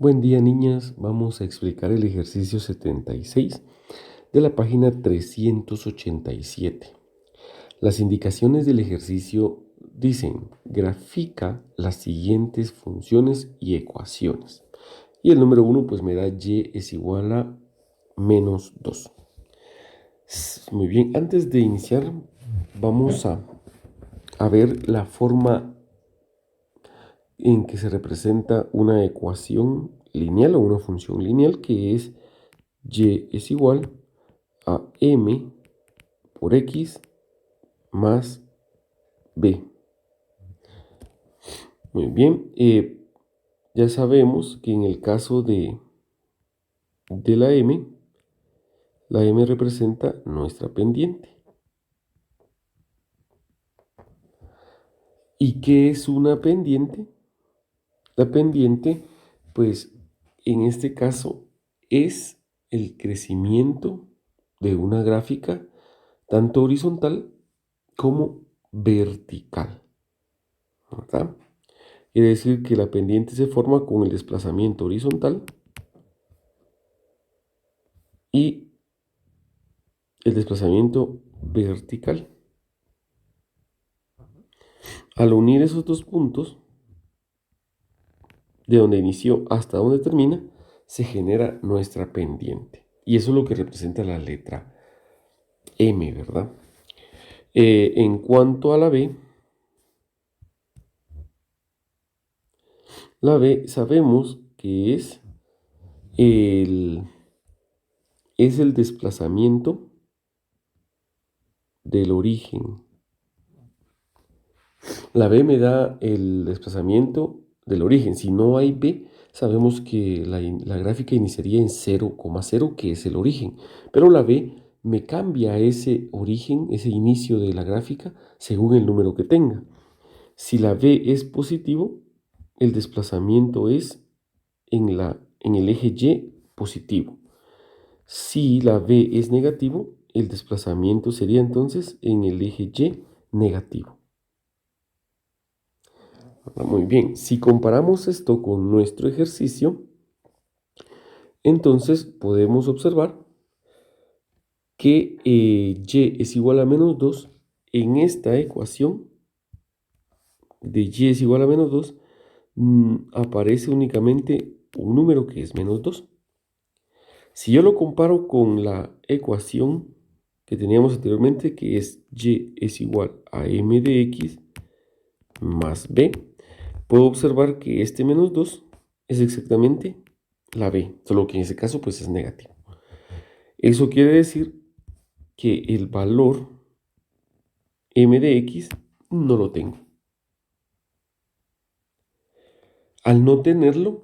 Buen día, niñas. Vamos a explicar el ejercicio 76 de la página 387. Las indicaciones del ejercicio dicen: grafica las siguientes funciones y ecuaciones. Y el número 1 pues me da y es igual a menos 2. Muy bien, antes de iniciar vamos a ver la forma en que se representa una ecuación lineal o una función lineal, que es y es igual a m por x más b. Muy bien, ya sabemos que en el caso de la m representa nuestra pendiente. ¿Y qué es una pendiente? La pendiente, pues en este caso, es el crecimiento de una gráfica tanto horizontal como vertical, ¿verdad? Quiere decir que la pendiente se forma con el desplazamiento horizontal y el desplazamiento vertical. Al unir esos dos puntos, de donde inició hasta donde termina, se genera nuestra pendiente. Y eso es lo que representa la letra M, ¿verdad? En cuanto a la B sabemos que es el desplazamiento del origen. La B me da el desplazamiento del origen. Si no hay B, sabemos que la gráfica iniciaría en 0,0, que es el origen. Pero la B me cambia ese origen, ese inicio de la gráfica, según el número que tenga. Si la B es positivo, el desplazamiento es en el eje Y positivo. Si la B es negativo, el desplazamiento sería entonces en el eje Y negativo. Muy bien, si comparamos esto con nuestro ejercicio, entonces podemos observar que y es igual a menos 2. En esta ecuación de y es igual a menos 2, aparece únicamente un número que es menos 2. Si yo lo comparo con la ecuación que teníamos anteriormente, que es y es igual a m de x más b, puedo observar que este menos 2 es exactamente la b, solo que en ese caso pues es negativo. Eso quiere decir que el valor m de x no lo tengo. Al no tenerlo,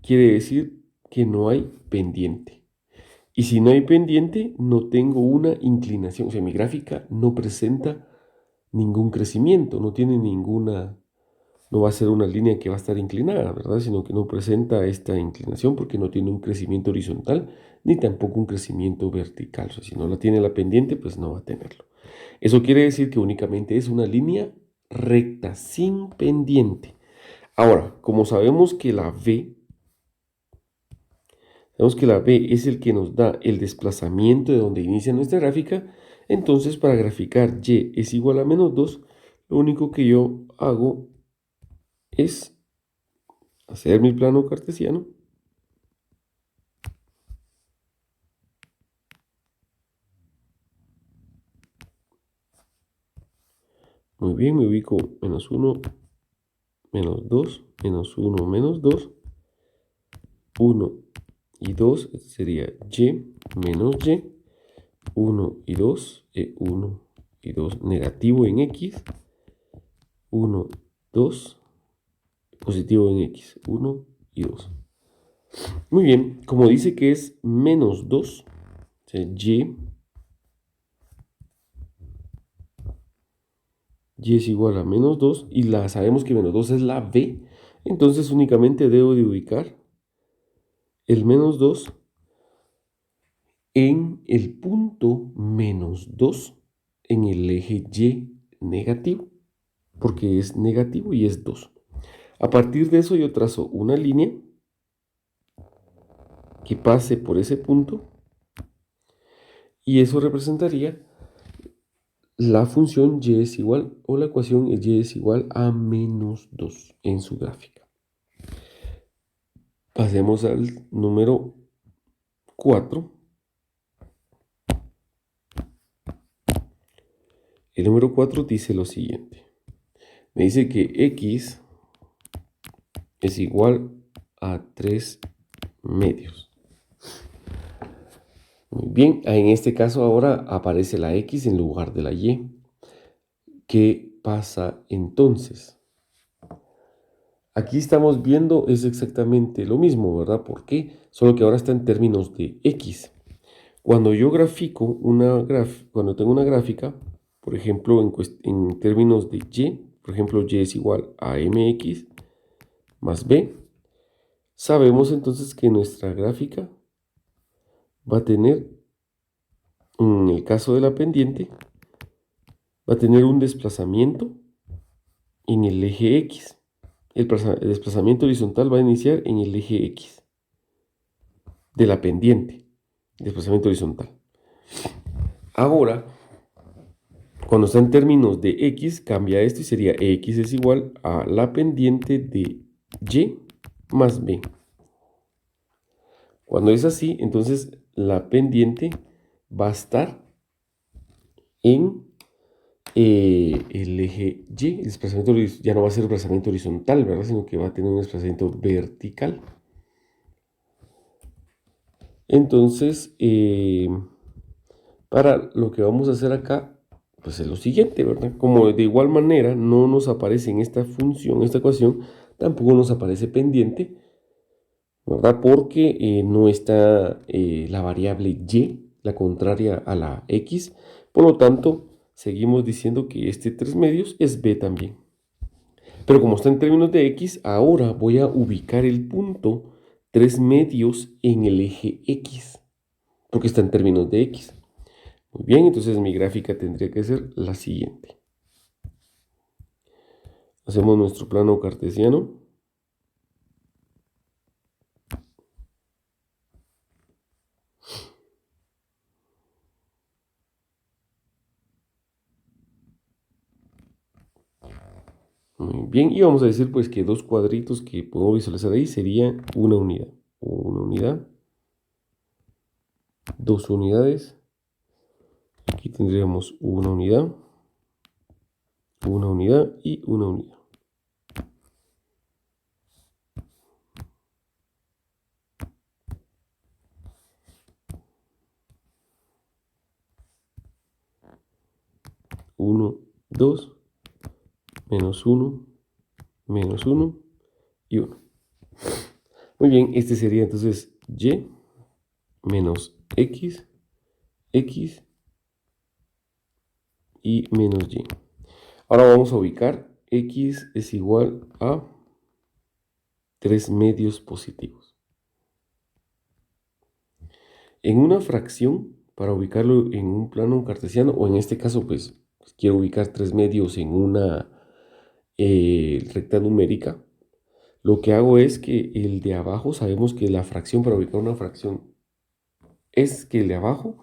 quiere decir que no hay pendiente. Y si no hay pendiente, no tengo una inclinación. O sea, mi gráfica no presenta ningún crecimiento, no tiene ninguna, no va a ser una línea que va a estar inclinada, ¿verdad? Sino que no presenta esta inclinación porque no tiene un crecimiento horizontal ni tampoco un crecimiento vertical. O sea, si no la tiene la pendiente, pues no va a tenerlo. Eso quiere decir que únicamente es una línea recta, sin pendiente. Ahora, como sabemos que la B es el que nos da el desplazamiento de donde inicia nuestra gráfica, entonces para graficar y es igual a menos 2, lo único que yo hago es hacer mi plano cartesiano. Muy bien, me ubico menos 1, menos 2, menos 1, menos 2, 1 y 2 sería y menos y, 1 y 2, 1 y 2 negativo en x, 1, 2, positivo en x, 1 y 2. Muy bien, como dice que es menos 2, o sea, y es igual a menos 2, y sabemos que menos 2 es la b, entonces únicamente debo de ubicar el menos 2 en el punto menos 2 en el eje y negativo, porque es negativo y es 2. A partir de eso yo trazo una línea que pase por ese punto y eso representaría la función y es igual, o la ecuación y es igual a menos 2 en su gráfica. Pasemos al número 4. El número 4 dice lo siguiente. Me dice que x es igual a 3 medios. Muy bien, en este caso ahora aparece la x en lugar de la y. ¿Qué pasa entonces? Aquí estamos viendo es exactamente lo mismo, ¿verdad? ¿Por qué? Solo que ahora está en términos de x. Cuando yo grafico cuando tengo una gráfica, por ejemplo, en términos de y, por ejemplo, y es igual a mx más b, sabemos entonces que nuestra gráfica va a tener, en el caso de la pendiente, va a tener un desplazamiento en el eje x. El desplazamiento horizontal va a iniciar en el eje x de la pendiente, desplazamiento horizontal. Ahora, cuando está en términos de x, cambia esto y sería x es igual a la pendiente de y más b. Cuando es así, entonces la pendiente va a estar en el eje y. El desplazamiento ya no va a ser desplazamiento horizontal, ¿verdad? Sino que va a tener un desplazamiento vertical. Entonces, para lo que vamos a hacer acá, pues es lo siguiente, ¿verdad? Como de igual manera no nos aparece en esta función, esta ecuación, tampoco nos aparece pendiente, ¿verdad? Porque no está la variable y, la contraria a la x. Por lo tanto, seguimos diciendo que este 3 medios es b también. Pero como está en términos de x, ahora voy a ubicar el punto 3 medios en el eje x, porque está en términos de x. Muy bien, entonces mi gráfica tendría que ser la siguiente. Hacemos nuestro plano cartesiano. Muy bien, y vamos a decir pues que dos cuadritos que podemos visualizar ahí serían una unidad. Una unidad, dos unidades. Aquí tendríamos una unidad y una unidad. Uno, dos, menos uno y uno. Muy bien, este sería entonces y menos x y menos y. Ahora vamos a ubicar x es igual a 3 medios positivos. En una fracción, para ubicarlo en un plano cartesiano, o en este caso, pues quiero ubicar 3 medios en una recta numérica, lo que hago es que el de abajo, sabemos que la fracción, para ubicar una fracción, es que el de abajo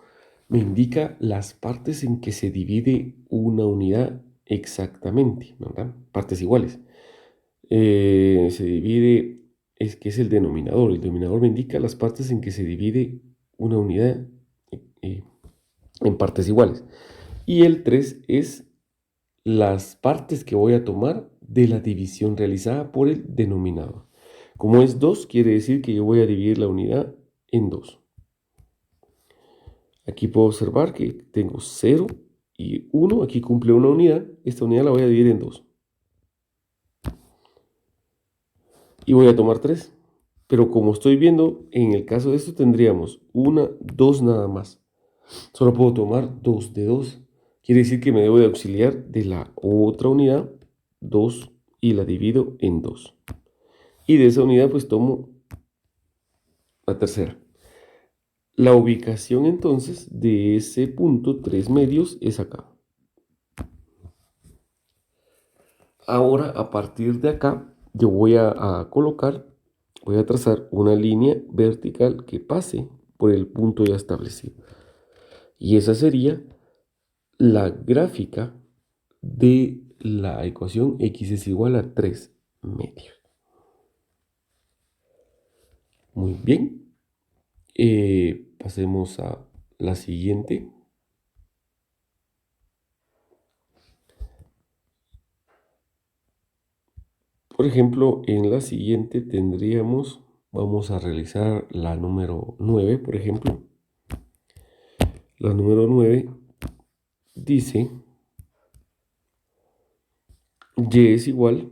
me indica las partes en que se divide una unidad exactamente, ¿verdad? Partes iguales. Se divide, que es el denominador. El denominador me indica las partes en que se divide una unidad eh, en partes iguales. Y el 3 es las partes que voy a tomar de la división realizada por el denominador. Como es 2, quiere decir que yo voy a dividir la unidad en 2. Aquí puedo observar que tengo 0 y 1. Aquí cumple una unidad. Esta unidad la voy a dividir en 2. Y voy a tomar 3. Pero como estoy viendo, en el caso de esto tendríamos 2 nada más. Solo puedo tomar 2 de 2. Quiere decir que me debo de auxiliar de la otra unidad, 2, y la divido en 2. Y de esa unidad pues tomo la tercera. La ubicación entonces de ese punto 3 medios es acá. Ahora a partir de acá yo voy a colocar voy a trazar una línea vertical que pase por el punto ya establecido. Y esa sería la gráfica de la ecuación x es igual a 3 medios. Muy bien. Pasemos a la siguiente. Por ejemplo, en la siguiente tendríamos, vamos a realizar la número 9, por ejemplo. La número 9 dice y es igual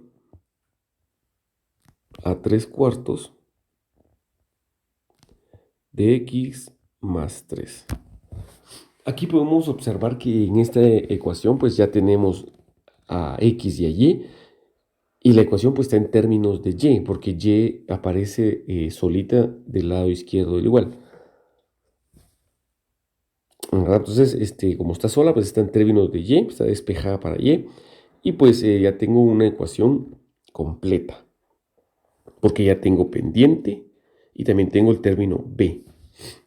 a 3 cuartos de x más 3. Aquí podemos observar que en esta ecuación pues ya tenemos a x y a y la ecuación pues está en términos de y, porque y aparece solita del lado izquierdo del igual. Entonces, como está sola, pues está en términos de y, está despejada para y pues ya tengo una ecuación completa, porque ya tengo pendiente y también tengo el término b.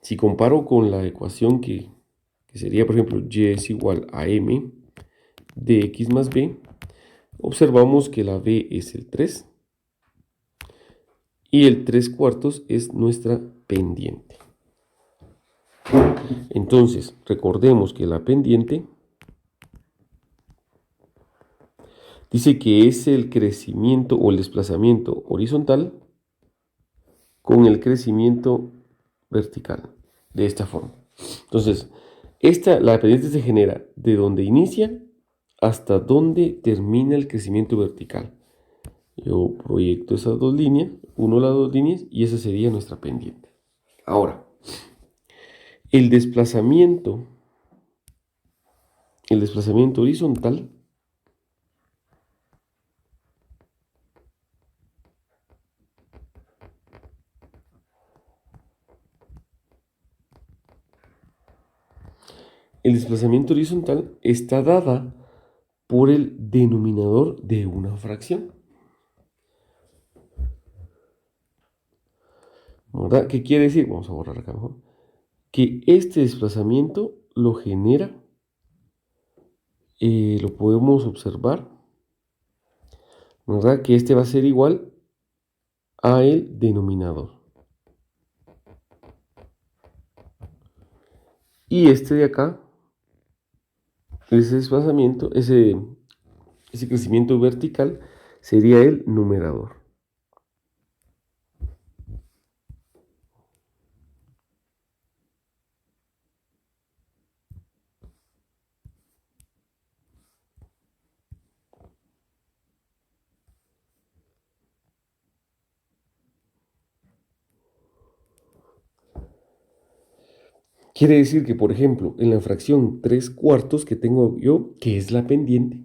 Si comparo con la ecuación que sería, por ejemplo, y es igual a m de x más b, observamos que la b es el 3 y el 3 cuartos es nuestra pendiente. Entonces, recordemos que la pendiente dice que es el crecimiento o el desplazamiento horizontal con el crecimiento vertical, de esta forma. Entonces, la pendiente se genera de donde inicia hasta donde termina el crecimiento vertical. Yo proyecto esas dos líneas, uno las dos líneas, y esa sería nuestra pendiente. Ahora, el desplazamiento horizontal está dada por el denominador de una fracción. ¿Verdad? ¿Qué quiere decir? Vamos a borrar acá mejor. Que este desplazamiento lo genera, lo podemos observar, ¿verdad? Que este va a ser igual a el denominador. Y este de acá, ese desplazamiento, ese crecimiento vertical, sería el numerador. Quiere decir que, por ejemplo, en la fracción 3 cuartos que tengo yo, que es la pendiente,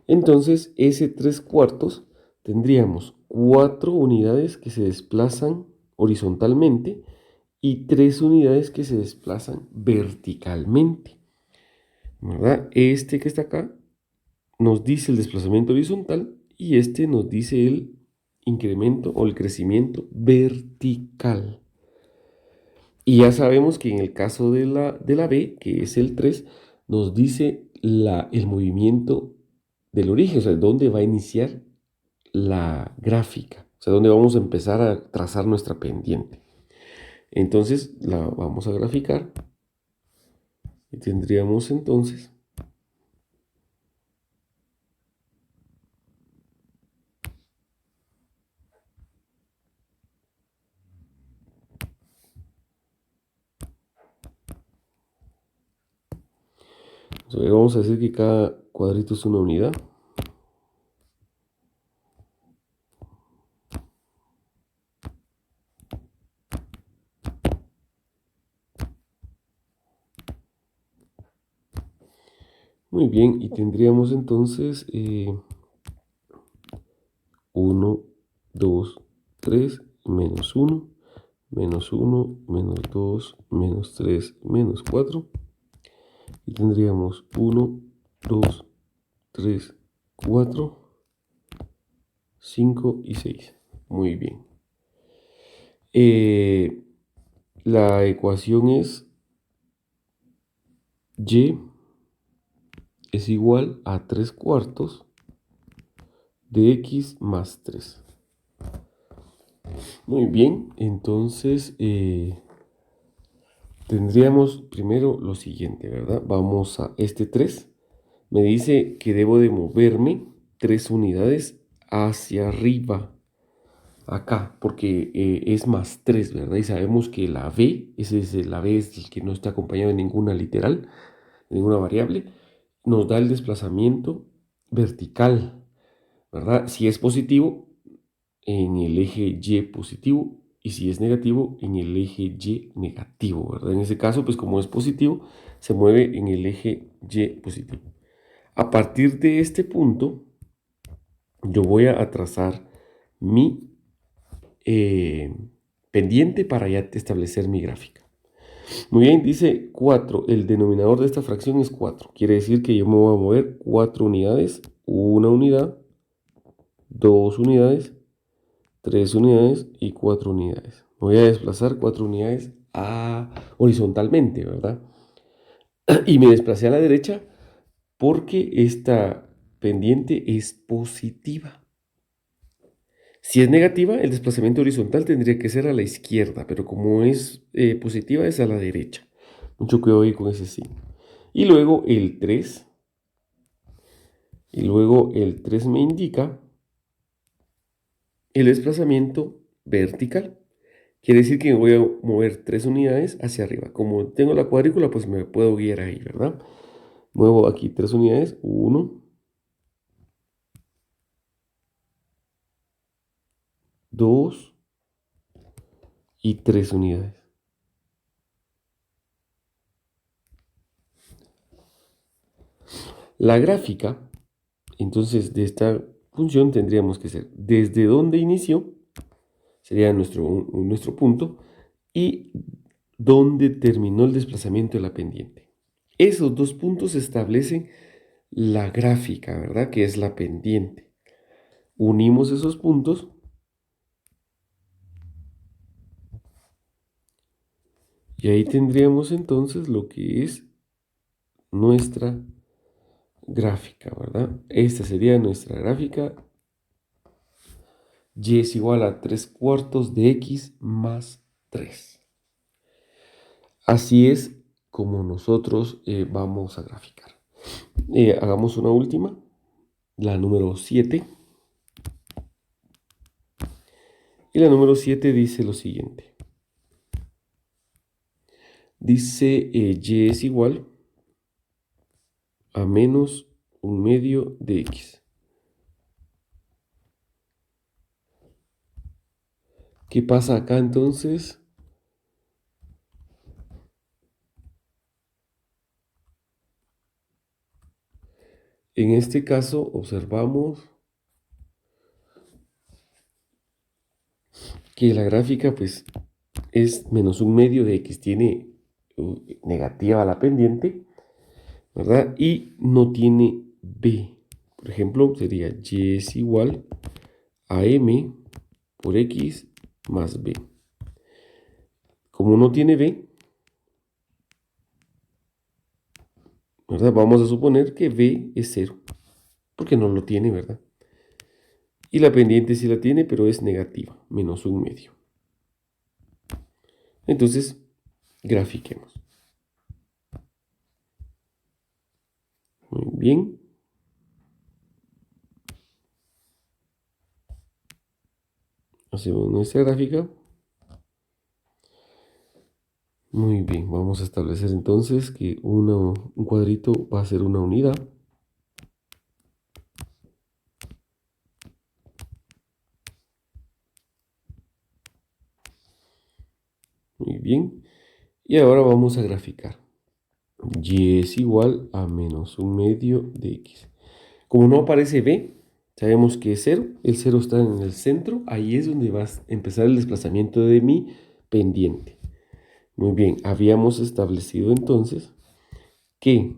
entonces ese 3 cuartos tendríamos 4 unidades que se desplazan horizontalmente y 3 unidades que se desplazan verticalmente. ¿Verdad? Este que está acá nos dice el desplazamiento horizontal y este nos dice el incremento o el crecimiento vertical. Y ya sabemos que en el caso de la B, que es el 3, nos dice el movimiento del origen, o sea, dónde va a iniciar la gráfica, o sea, dónde vamos a empezar a trazar nuestra pendiente. Entonces la vamos a graficar y tendríamos entonces vamos a decir que cada cuadrito es una unidad. Muy bien, y tendríamos entonces 1, 2, 3, menos 1, menos 1, menos 2, menos 3, menos 4. Y tendríamos 1, 2, 3, 4, 5 y 6. Muy bien. La ecuación es y es igual a 3 cuartos de x más 3. Muy bien, entonces tendríamos primero lo siguiente, ¿verdad? Vamos a este 3. Me dice que debo de moverme 3 unidades hacia arriba, acá, porque es más 3, ¿verdad? Y sabemos que la b, la b es el que no está acompañado de ninguna literal, ninguna variable, nos da el desplazamiento vertical, ¿verdad? Si es positivo, en el eje Y positivo, y si es negativo, en el eje Y negativo, ¿verdad? En ese caso, pues como es positivo, se mueve en el eje Y positivo. A partir de este punto, yo voy a trazar mi pendiente para ya establecer mi gráfica. Muy bien, dice 4. El denominador de esta fracción es 4. Quiere decir que yo me voy a mover 4 unidades, 1 unidad, 2 unidades, 3 unidades y 4 unidades. Voy a desplazar 4 unidades horizontalmente, ¿verdad? Y me desplacé a la derecha porque esta pendiente es positiva. Si es negativa, el desplazamiento horizontal tendría que ser a la izquierda, pero como es positiva, es a la derecha. Mucho cuidado ahí con ese signo. Y luego el 3. Y luego el 3 me indica el desplazamiento vertical. Quiere decir que me voy a mover 3 unidades hacia arriba. Como tengo la cuadrícula, pues me puedo guiar ahí, ¿verdad? Muevo aquí 3 unidades. 1, 2 y 3 unidades. La gráfica, entonces, de esta función tendríamos que ser desde donde inició, sería nuestro punto, y donde terminó el desplazamiento de la pendiente. Esos dos puntos establecen la gráfica, ¿verdad? Que es la pendiente. Unimos esos puntos y ahí tendríamos entonces lo que es nuestra gráfica, ¿verdad? Esta sería nuestra gráfica. Y es igual a 3 cuartos de x más 3. Así es como nosotros vamos a graficar. Hagamos una última, la número 7. Y la número 7 dice lo siguiente. Dice y es igual a menos 1/2 de x. ¿Qué pasa acá entonces? En este caso observamos que la gráfica pues es menos 1/2 de x. Tiene negativa la pendiente, ¿verdad? Y no tiene b. Por ejemplo, sería y es igual a m por x más b. Como no tiene b, ¿verdad? Vamos a suponer que b es 0, porque no lo tiene, ¿verdad? Y la pendiente sí la tiene, pero es negativa, menos 1/2. Entonces, grafiquemos. Muy bien. Hacemos nuestra gráfica. Muy bien, vamos a establecer entonces que un cuadrito va a ser una unidad. Muy bien. Y ahora vamos a graficar. Y es igual a menos 1/2 de x. Como no aparece b, sabemos que es 0. El 0 está en el centro. Ahí es donde va a empezar el desplazamiento de mi pendiente. Muy bien, habíamos establecido entonces que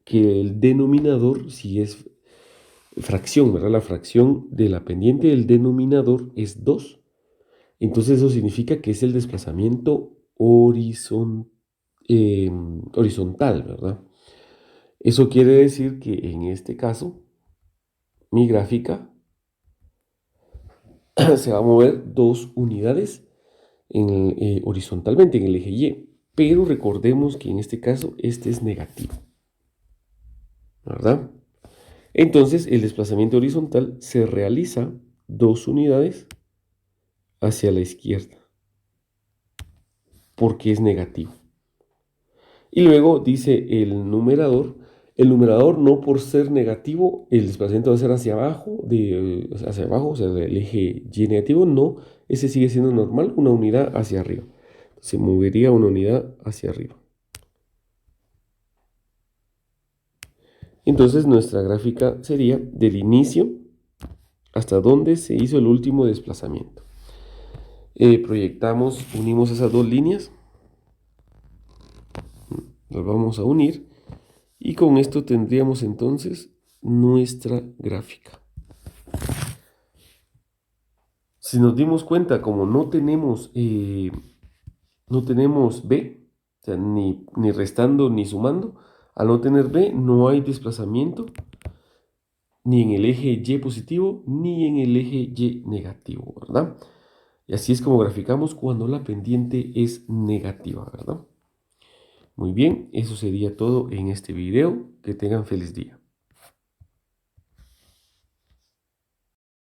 que el denominador, si es fracción, ¿verdad? La fracción de la pendiente del denominador es 2. Entonces eso significa que es el desplazamiento horizontal, ¿verdad? Eso quiere decir que en este caso, mi gráfica se va a mover 2 unidades horizontalmente en el eje Y, pero recordemos que en este caso este es negativo, ¿verdad? Entonces el desplazamiento horizontal se realiza 2 unidades hacia la izquierda, porque es negativo. Y luego dice el numerador no por ser negativo, el desplazamiento va a ser hacia abajo, o sea, el eje Y negativo, no, ese sigue siendo normal, 1 unidad hacia arriba. Se movería 1 unidad hacia arriba. Entonces nuestra gráfica sería del inicio hasta donde se hizo el último desplazamiento. Proyectamos, unimos esas dos líneas, las vamos a unir y con esto tendríamos entonces nuestra gráfica. Si nos dimos cuenta, como no tenemos B, o sea, ni restando ni sumando, al no tener B no hay desplazamiento ni en el eje Y positivo ni en el eje Y negativo, ¿verdad? Y así es como graficamos cuando la pendiente es negativa, ¿verdad? Muy bien, eso sería todo en este video. Que tengan feliz día.